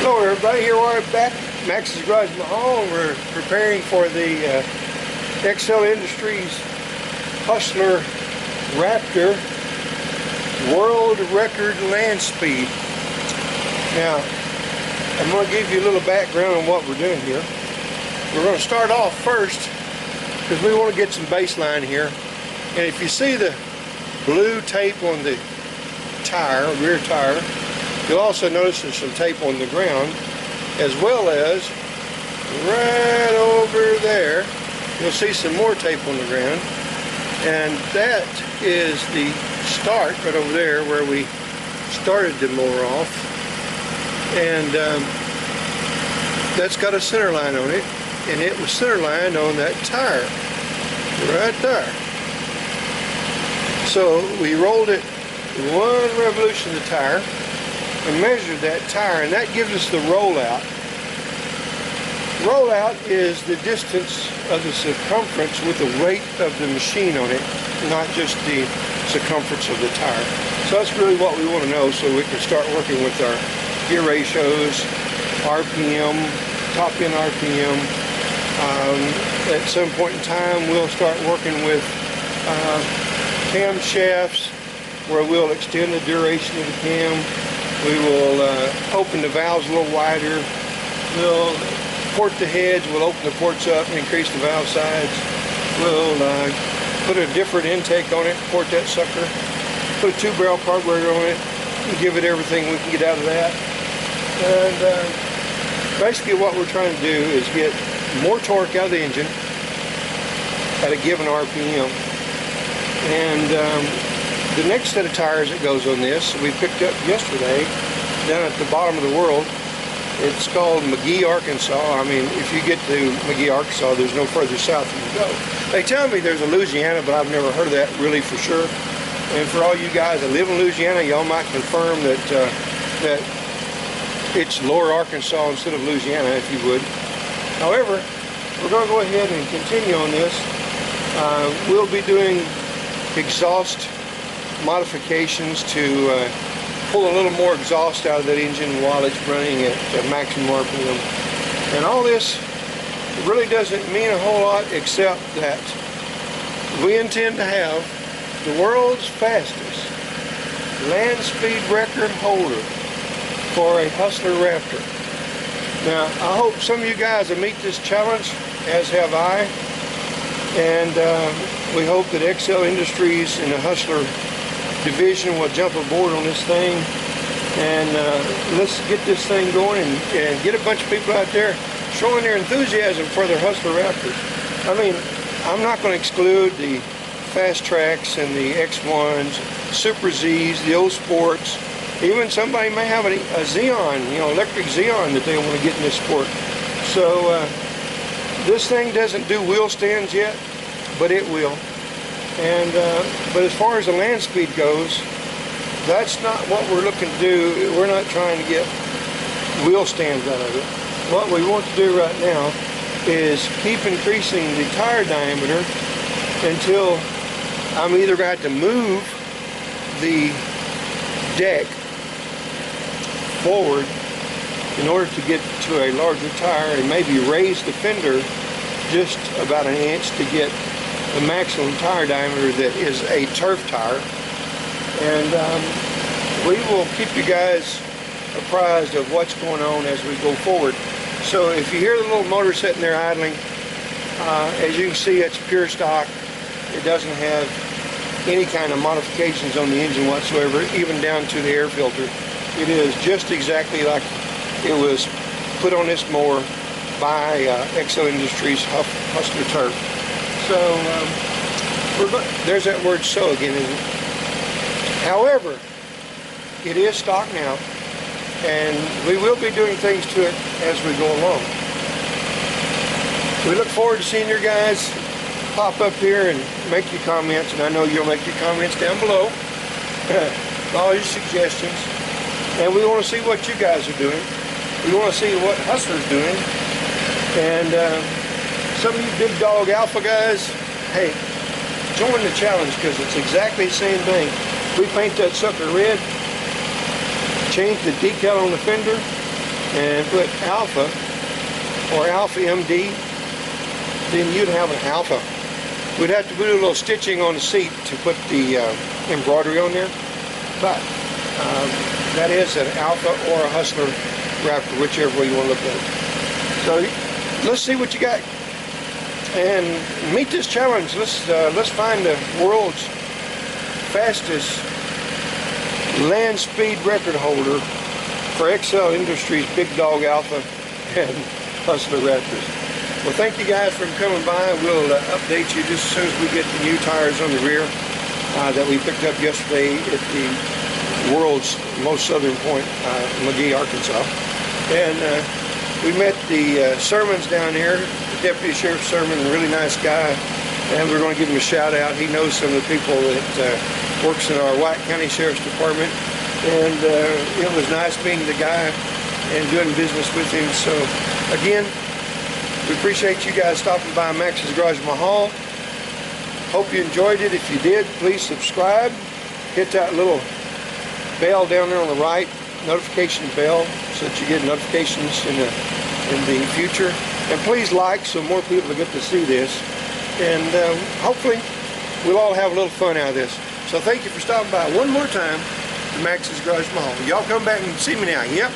Hello everybody, here we are back at Max's Garage Mahal. We're preparing for the XL Industries Hustler Raptor World Record Landspeed. Now, I'm going to give you a little background on what we're doing here. We're going to start off first because we want to get some baseline here. And if you see the blue tape on the tire, rear tire, you'll also notice there's some tape on the ground, as well as right over there, you'll see some more tape on the ground. And that is the start right over there where we started the mower off. And that's got a center line on it, and it was center lined on that tire right there. So we rolled it one revolution of the tire and measured that tire, and that gives us the rollout. Rollout is the distance of the circumference with the weight of the machine on it, not just the circumference of the tire. So that's really what we want to know, so we can start working with our gear ratios, RPM, top end RPM. At some point in time, we'll start working with camshafts, where we'll extend the duration of the cam. We will open the valves a little wider. We'll port the heads. We'll open the ports up and increase the valve sides. We'll put a different intake on it, port that sucker. Put a 2-barrel carburetor on it and give it everything we can get out of that. And basically what we're trying to do is get more torque out of the engine at a given RPM. And the next set of tires that goes on this, we picked up yesterday down at the bottom of the world. It's called McGehee, Arkansas. I mean, if you get to McGehee, Arkansas, there's no further south you can go. They tell me there's a Louisiana, but I've never heard of that really for sure. And for all you guys that live in Louisiana, y'all might confirm that that it's Lower Arkansas instead of Louisiana, if you would. However, we're going to go ahead and continue on this. We'll be doing exhaust modifications to pull a little more exhaust out of that engine while it's running at maximum RPM. And all this really doesn't mean a whole lot, except that we intend to have the world's fastest land speed record holder for a Hustler Raptor. Now, I hope some of you guys will meet this challenge, as have I. And we hope that XL Industries and the Hustler division will jump aboard on this thing, and let's get this thing going and get a bunch of people out there showing their enthusiasm for their Hustler Raptors. I mean, I'm not going to exclude the Fast Tracks and the X1s, Super Zs, the old Sports. Even somebody may have a Xeon, you know, electric Xeon that they want to get in this sport. So this thing doesn't do wheel stands yet, but it will. And but as far as the land speed goes, that's not what we're looking to do. We're not trying to get wheel stands out of it. What we want to do right now is keep increasing the tire diameter until I'm either going to have to move the deck forward in order to get to a larger tire, and maybe raise the fender just about an inch to get the maximum tire diameter that is a turf tire. And we will keep you guys apprised of what's going on as we go forward. So if you hear the little motor sitting there idling, as you can see, it's pure stock. It doesn't have any kind of modifications on the engine whatsoever, even down to the air filter. It is just exactly like it was put on this mower by XL Industries Hustler Turf. So there's that word "so" again, isn't it? However, it is stock now, and we will be doing things to it as we go along. We look forward to seeing your guys pop up here and make your comments, and I know you'll make your comments down below. All your suggestions. And we want to see what you guys are doing. We want to see what Hustler's doing. And some of you big dog alpha guys, hey, join the challenge, because it's exactly the same thing. We paint that sucker red, change the decal on the fender, and put Alpha or Alpha MD, then you'd have an Alpha. We'd have to put a little stitching on the seat to put the embroidery on there, but that is an Alpha or a Hustler Raptor, whichever way you want to look at it. So let's see what you got and meet this challenge. Let's find the world's fastest Landspeed record holder for XL Industries Big Dog Alpha and Hustler Raptors. Well, thank you guys for coming by. We'll update you just as soon as we get the new tires on the rear that we picked up yesterday at the world's most southern point, McGehee, Arkansas. And we met the Sermons down here, the Deputy Sheriff Sermon, a really nice guy, and we're going to give him a shout out. He knows some of the people that works in our White County Sheriff's Department, and it was nice meeting the guy and doing business with him. So again, we appreciate you guys stopping by Max's Garage Mahal. Hope you enjoyed it. If you did, please subscribe. Hit that little bell down there on the right, notification bell, so that you get notifications in the future. And please like so more people get to see this. And hopefully we'll all have a little fun out of this. So thank you for stopping by one more time to Max's Garage Mahal. Y'all come back and see me now. Yep.